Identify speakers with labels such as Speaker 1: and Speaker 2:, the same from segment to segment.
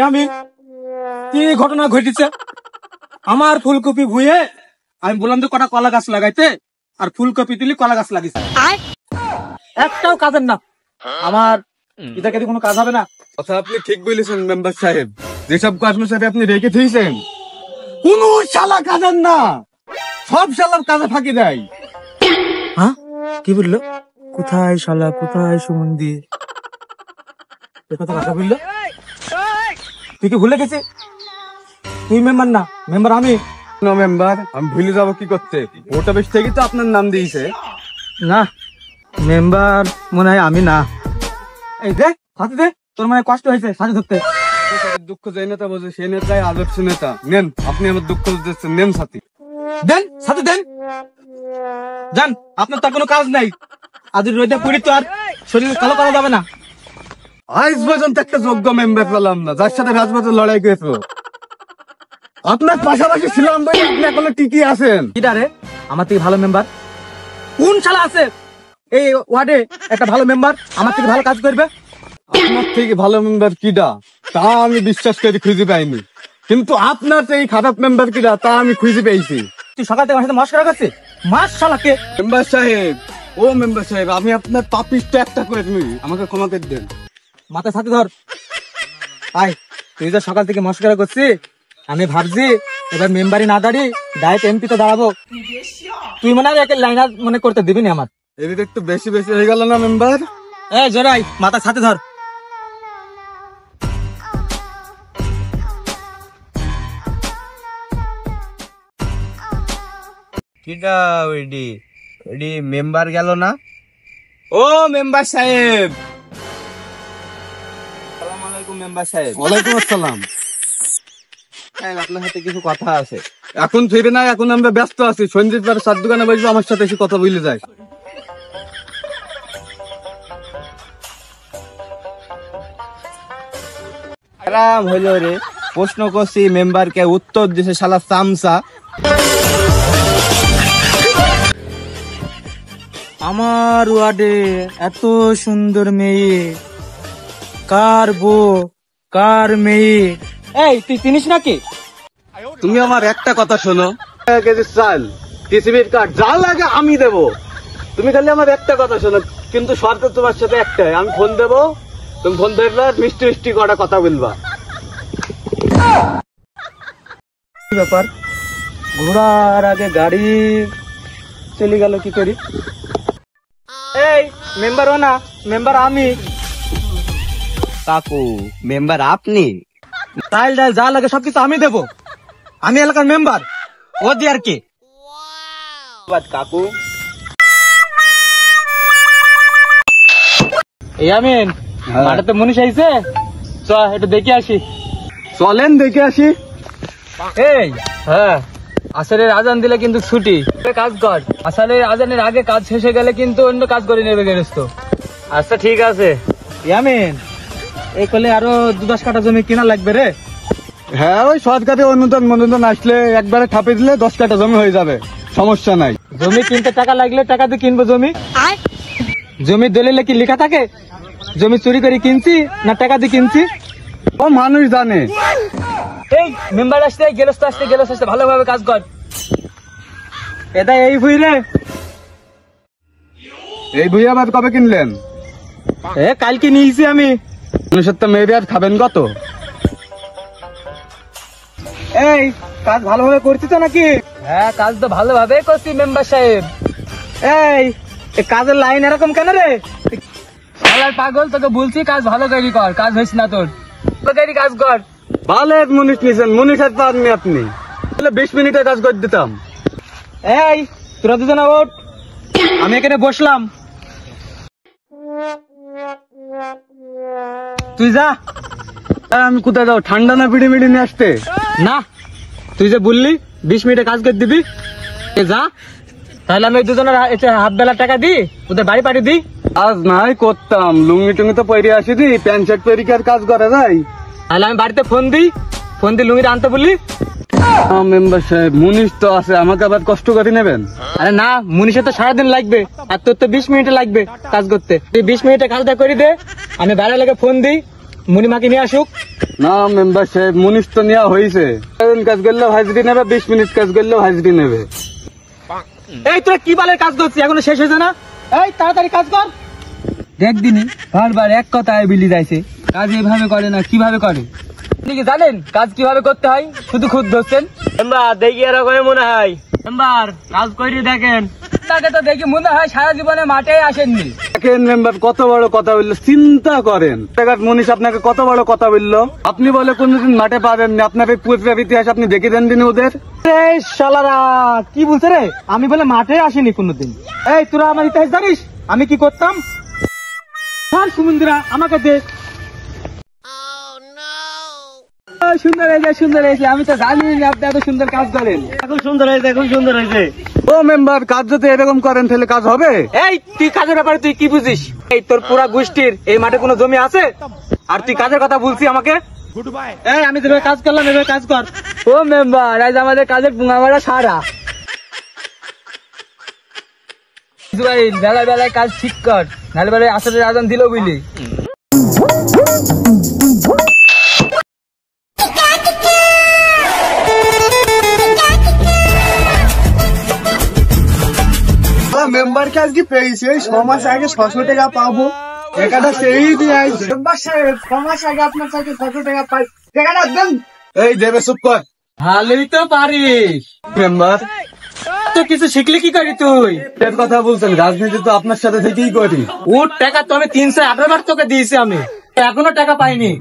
Speaker 1: আমি কি ঘটনা ঘটেছে? আমার ফুলকপি ভুঁয়ে আমি বললাম যে কটা কলা গাছ লাগাইতে, আর ফুলকপি তুলি কলা গাছ লাগিয়েছে, একটাও কাজের না। আমার এটাকে কোনো কাজ হবে না।
Speaker 2: কথা আপনি ঠিক বলেছেন মেম্বার সাহেব, যেসব কর্মচারী আপনি রেখে দিয়েছেন কোন শালা কাজের না, সব শালার কাজে ফাঁকি দেয়।
Speaker 1: হ্যাঁ, কি বললো? কোথায় শালা, কোথায় সুমন্দি? কথা বললো, তুই কি ভুলে গেছিস? তুই মেম্বার না, মেম্বার আমি।
Speaker 2: মেম্বার আমি ভুলে যাবো কি করতে? ওটা বেশ থেকে তো আপনার নাম দিয়েছে।
Speaker 1: না, মেম্বার মনে হয় আমি না। এই দে সাথে দে, তোর মানে কষ্ট হয়েছে সাথে ধরতে।
Speaker 2: দুঃখ যে নেতা বোঝে সেই নেতাই আদর্শ নেতা। নেন, আপনি আমার দুঃখ বুঝতেছেন, নেন সাথী,
Speaker 1: দেন সাথে দেন। জান, আপনার তার কোনো কাজ নাই। আজ রোদে পুরি তো আর শরীর কালো করা যাবে না।
Speaker 2: আজ পর্যন্ত একটা যোগ্য মেম্বার পেলাম না যার সাথে রাজপথে লড়াই করেছিল। আপনার পাশাপাশি ছিলাম বলে আপনি এখনো টিকি আছেন।
Speaker 1: কিটা রে আমার থেকে ভালো মেম্বার? কোন শালা আছে এই ওয়ার্ডে একটা ভালো মেম্বার আমার থেকে ভালো কাজ করবে?
Speaker 2: আপনার থেকে ভালো মেম্বার কিডা তা আমি বিশ্বাস করে খুঁজে পাইনি, কিন্তু আপনার থেকে খারাপ মেম্বার কিডা তা আমি খুঁজে পেয়েছি।
Speaker 1: তুই সকাল থেকে আমার সাথে মস্করা করছিস? মাস শালাকে।
Speaker 2: মেম্বার সাহেব, ও মেম্বার সাহেব, আমি আপনার পাপিষ্ট একটা করে তুমি আমাকে ক্ষমা করে দেন।
Speaker 1: মাথায় সাথে ধর। আয়, তুই যে সকাল থেকে মস্করা করছিস, আমি ভাবছি এবার মেম্বারি না দাঁড়িয়ে ডাইরেক্ট এমপি তো দাঁড়াবো। তুই মনে হয় লাইনার মনে করতে দিবি না আমার।
Speaker 2: এদিকে একটু বেশি বেশি হয়ে গেল না মেম্বার?
Speaker 1: জোরাই মাথা সাথে ধর।
Speaker 3: কিটা ওইডি মেম্বার গেল না?
Speaker 2: ও মেম্বার সাহেব।
Speaker 3: আসসালামু আলাইকুম মেম্বার সাহেব।
Speaker 2: ওয়ালাইকুম আসসালাম।
Speaker 3: আপনার সাথে কিছু কথা আছে।
Speaker 2: এখন ফিরে না, এখন আমরা ব্যস্ত আছি। সঞ্জিত বার সাত দোকানে বসবো, আমার সাথে এসে কথা বলে যায়।
Speaker 3: আরাম হইল রে, প্রশ্ন করছি মেম্বারকে, উত্তর দিছে শালা চামচা।
Speaker 1: আমার ওয়ার্ডে এত সুন্দর মেয়ে, কার বউ কার মেয়ে? এই তুই চিনিস নাকি?
Speaker 2: তুমি আমার একটা কথা শোনো, 1 কেজি চাল, টিসিবির কার্ড যা লাগে আমি দেবো। তুমি খালি আমার একটা কথা শোনো, কিন্তু শর্ত তোমার সাথে একটাই, আমি ফোন দেবো, তুমি ফোন ধরবে মিষ্টি মিষ্টি কটা কথা বলবা।
Speaker 1: কি ব্যাপার, ঘোড়ার আগে গাড়ি চলে গেল কি করি? এই মেম্বার ও না, মেম্বার আমি।
Speaker 3: কাকু মেম্বার আপনি?
Speaker 1: চাল ডাল যা লাগে সবকিছু আমি দেবো, আমি এলাকার মেম্বার। ও দি আর কি
Speaker 3: কাকু
Speaker 1: এই আমিন, মাঠে মনীষ আইছে, চ একটু দেখে আসি।
Speaker 2: চলেন দেখে আসি।
Speaker 1: এই হ্যাঁ, আসরের আজান দিলে কিন্তু ছুটি, কাজ কর। আসরের আজানের আগে কাজ শেষে গেলে কিন্তু অন্য কাজ করে নেবে গেরস্ত। আচ্ছা ঠিক আছে। ইয়ামিন, এই করলে আরো 2-10 কাঠা জমি কিনা লাগবে রে।
Speaker 2: হ্যাঁ, ওই সরকারি অনুদান আসলে একবারে ঠাপে দিলে 10 কাঠা জমি হয়ে যাবে, সমস্যা নাই।
Speaker 1: জমি কিনতে টাকা লাগলে টাকা দিয়ে কিনবো জমি। জমি দলিলে কি লেখা থাকে জমি চুরি করে কিনছি না টাকা দিয়ে কিনছি?
Speaker 2: ও মানুষ জানে।
Speaker 1: এই মেম্বার আসতে গেরস্ত আসতে ভালোভাবে কাজ কর। এটা এই ভুই রে।
Speaker 2: এই বই আবার কবে কিনলেন?
Speaker 1: কালকে নিয়েছি আমি।
Speaker 2: মানুষের তো মেয়েদের আর খাবেন কত?
Speaker 1: এই কাজ ভালোভাবে করছি তো নাকি? হ্যাঁ, কাজ তো ভালোভাবে করছি মেম্বার সাহেব। এই কাজের লাইন এরকম কেন রে? পাগল, তোকে বলছি কাজ ভালো করে কর, কাজ হয়েছে না তোর, কাজ কর।
Speaker 2: ভালো এক মুনিশ নিয়েছেন, মুনিশের তো আদমি আপনি, 20 মিনিটে কাজ করে দিতাম।
Speaker 1: এই তোরা দুজনে ওঠ, আমি এখানে বসলাম, তুই যা।
Speaker 2: আমি কোথায় যাও? ঠান্ডা না পিড়ি মিড়ি নিয়ে আসতে?
Speaker 1: না, তুই যে বললি 20 মিনিটে কাজ করে দিবি, যা। তাহলে আমি দুজনের হাফ বেলা টাকা দিই, ওদের বাড়ি পাঠিয়ে দিই।
Speaker 2: আজ নাই করতাম, লুঙ্গি টুঙ্গি তো পরে আসি দি, প্যান্ট শার্ট পরে কি আর কাজ করা যায়?
Speaker 1: তাহলে আমি বাড়িতে ফোন দিই, লুঙ্গিটা আনতে বলি।
Speaker 2: মেম্বার সাহেব, মুনিশ তো আছে, আমাকে আবার কষ্ট করে নেবেন?
Speaker 1: আরে না, মুনিশের তো সারাদিন লাগবে, আর তোর তো 20 মিনিটে লাগবে কাজ করতে। তুই 20 মিনিটে কাজটা করে দে, আমি বাইরে লেগে ফোন দিই, মুনিমাকে নিয়ে আসুক।
Speaker 2: না মেম্বার সাহেব, মুনিশ তো নেওয়া হয়েছে। কাজ করলে হাজিরি নেবে, 20 মিনিট কাজ করলে হাজিরি নেবে।
Speaker 1: এই তোরা কি বালের কাজ করছিস, এখনো শেষ হয়েছে না? এই তাড়াতাড়ি কাজ কর। দেখ দিনি বারবার এক কথায় বিলি যাইছে, কাজ এইভাবে করে না, কিভাবে করে? আপনি কি জানেন কাজ কিভাবে করতে হয়? শুধু খুদ ধরছেন। মেম্বার দেখি এরকম মনে হয়। মেম্বার কাজ করে দেখেন। তাকে তো দেখি মনে হয় সারা জীবনে মাঠে আসেননি।
Speaker 2: দেখেন মেম্বার কত বড় কথা বললো, চিন্তা করেন। মুনিশ আপনাকে কত বড় কথা বললো, আপনি বলে কোনদিন মাঠে পাবেননি। আপনার এই পূর্বের ইতিহাস আপনি দেখে দেন দিন ওদের।
Speaker 1: এই শালারা কি বলছে রে, আমি বলে মাঠে আসিনি কোনোদিন। এই তোরা আমার ইতিহাস জানিস আমি কি করতাম? সুমন্দিরা আমাকে দে। সুন্দর হয়েছে, সুন্দর হয়েছে। আমি তো জানি আপনি এত সুন্দর কাজ করেন। এখন সুন্দর হয়েছে, এখন সুন্দর হয়েছে।
Speaker 2: ও মেম্বার, কাজ যদি এরকম করেন তাহলে কাজ হবে?
Speaker 1: এই তুই কাজের ব্যাপারে তুই কি বুঝিস? এই তোর পুরা গোষ্ঠীর এই মাঠে কোনো জমি আছে আর তুই কাজের কথা বলছি আমাকে? এই আমি যেভাবে কাজ করলাম এভাবে কাজ কর। ও মেম্বার, আজ আমাদের কাজের পুঙ্গামারা সারা। বেলায় বেলায় কাজ ঠিক কর, নাহলে বেলায় আসরের আজান দিল বুঝলি।
Speaker 3: মেম্বারকে আজকে পেয়েছে, 6 মাস আগে 600 টাকা পাবো, টাকাটা সেই দিয়ে মেম্বার সাহেব 6 মাস আগে আপনার কাছে 600 টাকা পাই, টাকাটা দেন। এই দেবে, চুপ কর।
Speaker 1: ভালোই তো পারিস
Speaker 2: মেম্বার
Speaker 1: তো, কিছু শিখলি কি করি তুই?
Speaker 2: এর কথা বলছেন, রাজনীতি তো আপনার সাথে থেকেই করি।
Speaker 1: ওর টাকা তো আমি 318 বার তোকে দিয়েছি, আমি এখনো টাকা পাইনি।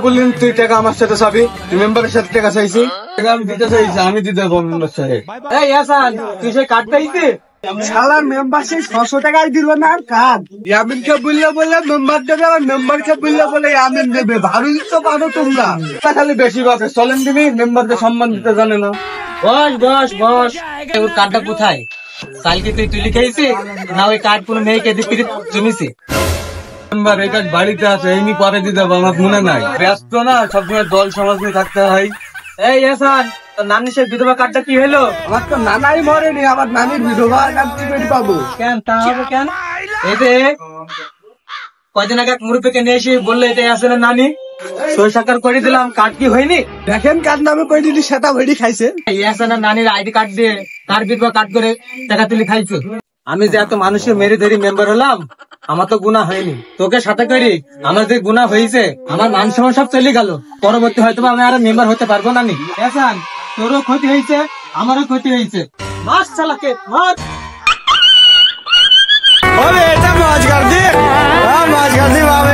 Speaker 2: বললেন তুই টাকা আমার সাথে চাবি, তুই মেম্বারের সাথে টাকা চাইছি, টাকা আমি দিতে চাইছি, আমি দিতে দেবো মেম্বার সাহেব।
Speaker 1: এই হাসান, তুই সেই কার্ড পাইছিস?
Speaker 3: শালা মেম্বার সেই 600 টাকাই দিল না আর কাজ। ইয়ামিনকে বললে বলে মেম্বার দেবে, আর মেম্বারকে বললে বলে ইয়ামিন দেবে। ভালোই তো পারো তোমরা।
Speaker 2: খালি বেশি কথা চলেন, তিনি মেম্বারকে সম্মান দিতে জানে না।
Speaker 1: বস বস বস। ওর কার্ডটা কোথায়? কালকে তুই তুলি খেয়েছিস না ওই কার্ড কোনো মেয়েকে দিয়ে জমিছি?
Speaker 2: মেম্বার এই কাজ বাড়িতে আছে, এই নিয়ে পরে দিতে হবে, আমার মনে নাই। ব্যস্ত না, সবসময় দল সমাজ নিয়ে থাকতে হয়।
Speaker 1: এই হাসান, তোর নানি সে বিধবা কার্ডটা কি হলো?
Speaker 3: আমার তো নানাই মরেনি, আমার নানির বিধবা কার্ড কি করে পাবো?
Speaker 1: কেন তা হবে কেন? এই যে কয়দিন আগে এক মুরব্বীকে নিয়ে এসে বললে এটাই আসলে নানি, সই সাকার করে দিলাম, কার্ড কি হয়নি?
Speaker 3: দেখেন কার নামে কই দিদি সেটা ভেড়ি খাইছে।
Speaker 1: এই হাসানের নানির আইডি কার্ড দিয়ে কার বিধবা কার্ড করে টাকা তুলে খাইছো। আমি যে এত মানুষের মেরে ধরি মেম্বার হলাম, আমার তো গুনাহ হয়নি। তোকে সাথে করি আমার যে গুনাহ হয়েছে, আমার মান সম্মান সব চলে গেল। পরবর্তী হয়তো আমি আর মেম্বার হতে পারবো না। নি হাসান, তোরও ক্ষতি হয়েছে, আমারও ক্ষতি হয়েছে। মাস চালাকে মাস।
Speaker 3: এটা মাছ গার্দি, মাছ গার্দি বাবা,